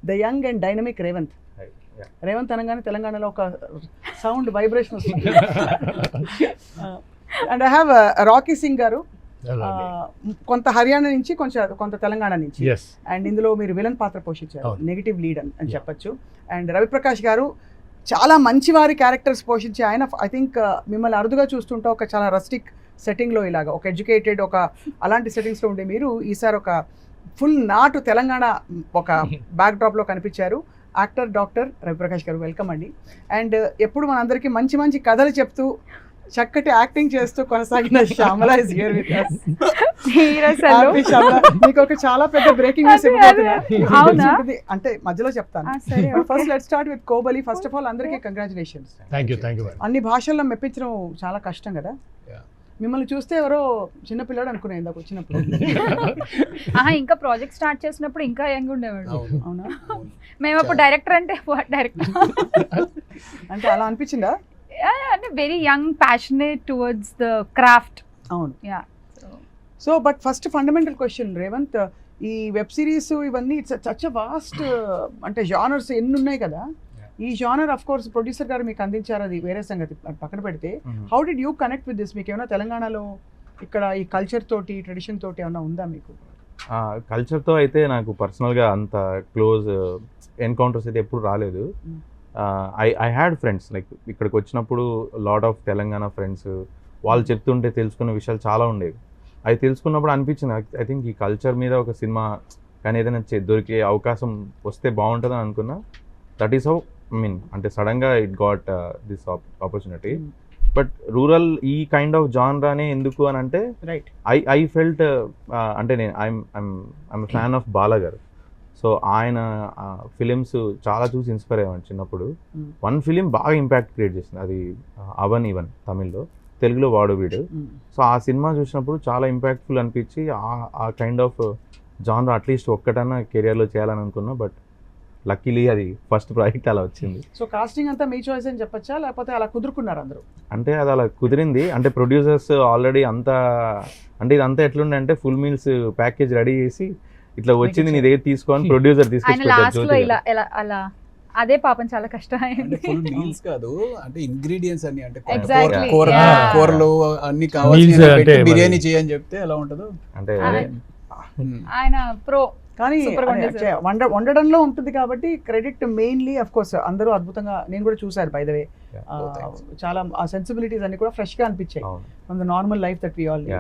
The young and dynamic Revanth. Revanth అనగానే తెలంగాణలో ఒక సౌండ్ వైబ్రేషన్ వస్తుంది. And I have Rocky Singh గారు, కొంత హర్యానా నుంచి కొంత తెలంగాణ నుంచి, అండ్ ఇందులో మీరు విలన్ పాత్ర పోషించారు, నెగిటివ్ లీడ్ అని చెప్పొచ్చు. అండ్ రవిప్రకాష్ గారు చాలా మంచివారి క్యారెక్టర్స్ పోషించి ఆయన ఐ థింక్ మిమ్మల్ని అరుదుగా చూస్తుంటే ఒక చాలా రస్టిక్ సెట్టింగ్లో ఇలాగా ఒక ఎడ్యుకేటెడ్ ఒక అలాంటి సెట్టింగ్స్లో ఉండే మీరు ఈసారి ఒక ఫుల్ నాటు తెలంగాణ ఒక బ్యాక్డ్రాప్లో కనిపించారు. యాక్టర్ డాక్టర్ రవిప్రకాష్ గారు, వెల్కమ్ అండి. అండ్ ఎప్పుడు మనందరికీ మంచి మంచి కథలు చెప్తూ చక్కటి యాక్టింగ్ చేస్తూ కొనసాగిన Shyamala is here with us. మీకు ఒక చాలా పెద్ద బ్రేకింగ్ న్యూస్ ఇవ్వబోతున్నా, అంటే మధ్యలో చెప్తాను. First let's start with Kohli. First of all అందరికీ కంగ్రాచులేషన్స్. అన్ని భాషల్లో మెప్పించడం చాలా కష్టం కదా. మిమ్మల్ని చూస్తే ఎవరో చిన్నపిల్లాడు అనుకునే ఇందాక వచ్చినప్పుడు. ఇంకా ప్రాజెక్ట్ స్టార్ట్ చేసినప్పుడు ఇంకా యంగ్ ఉండేవాడు. అవునా? మేము అప్పుడు డైరెక్టర్ అంటే అంటే అలా అనిపించిందా? అంటే very young, passionate towards the craft. అవును. So but first fundamental question Revanth, ఈ వెబ్ సిరీస్ ఇవన్నీ ఇట్స్ సచ్ అ వాస్ట్, అంటే జానర్స్ ఎన్ని ఉన్నాయి కదా. ఈ జానర్ ఆఫ్ కోర్స్ ప్రొడ్యూసర్ గారు మీకు అందించారు, అది వేరే సంగతి పక్కన పెడితే. How did you connect with this? మీకు ఏమైనా తెలంగాణలో ఇక్కడ ఈ కల్చర్ తోటి ట్రెడిషన్ తోటి ఏమైనా ఉందా మీకు? కల్చర్తో అయితే నాకు పర్సనల్గా అంత క్లోజ్ ఎన్కౌంటర్స్ అయితే ఎప్పుడు రాలేదు. ఐ హ్యాడ్ ఫ్రెండ్స్, లైక్ ఇక్కడికి వచ్చినప్పుడు లాట్ ఆఫ్ తెలంగాణ ఫ్రెండ్స్, వాళ్ళు చెప్తుంటే తెలుసుకున్న విషయాలు చాలా ఉండేవి. అవి తెలుసుకున్నప్పుడు అనిపించింది ఐ థింక్ ఈ కల్చర్ మీద ఒక సినిమా కానీ ఏదైనా దొరికే అవకాశం వస్తే బాగుంటుందని అనుకున్నా. దట్ ఈస్ హౌ అంటే సడన్గా it got this opportunity. But rural ఈ కైండ్ ఆఫ్ జాన్రానే ఎందుకు అని అంటే ఐ ఫెల్ట్, అంటే నేను ఐఎమ్ ఫ్యాన్ ఆఫ్ బాలా గారు. సో ఆయన ఫిలిమ్స్ చాలా చూసి ఇన్స్పైర్ అయ్యాను చిన్నప్పుడు. వన్ ఫిలిం బాగా ఇంపాక్ట్ క్రియేట్ చేసింది, అది అవన్ ఈవన్, తమిళ్లో, తెలుగులో వాడు వీడు. సో ఆ సినిమా చూసినప్పుడు చాలా ఇంపాక్ట్ఫుల్ అనిపించి ఆ కైండ్ ఆఫ్ జాన్రా అట్లీస్ట్ ఒక్కటన్నా కెరియర్లో చేయాలని అనుకున్నా. బట్ లక్కీలీ అది ఫస్ట్ ప్రాజెక్ట్ అలా వచ్చింది. సో కాస్టింగ్ అంతా మీ చాయిస్ అని చెప్పచ్చా, లేకపోతే అలా కుదురుకున్నారు అందరూ? అంటే అది అలా కుదిరింది. అంటే ప్రొడ్యూసర్స్ ఆల్రెడీ అంతా, అంటే ఇదంతా ఎట్లుండే అంటే ఫుల్ మీల్స్ ప్యాకేజ్ రెడీ చేసి ఇట్లా వచ్చింది నీ దగ్గర తీసుకోని ప్రొడ్యూసర్ తీసుకొచ్చి, అదే పాపం చాలా కష్టమైంది. ఫుల్ మీల్స్ కాదు, అంటే ఇంగ్రీడియంట్స్ అన్ని, అంటే Exactly. కూరలు అన్ని కావాలి, బిర్యానీ చేయని చెప్తే ఎలా ఉంటుందో అంటే ఆయన ప్రో. కానీ వండడంలో ఉంటుంది కాబట్టి క్రెడిట్ మెయిన్లీ అఫ్ కోర్స్ అందరూ అద్భుతంగా, నేను కూడా చూసాను బై ద వే, చాలా ఆ సెన్సిబిలిటీస్ అన్ని కూడా ఫ్రెష్ గా అనిపించాయి from the normal life that we all live.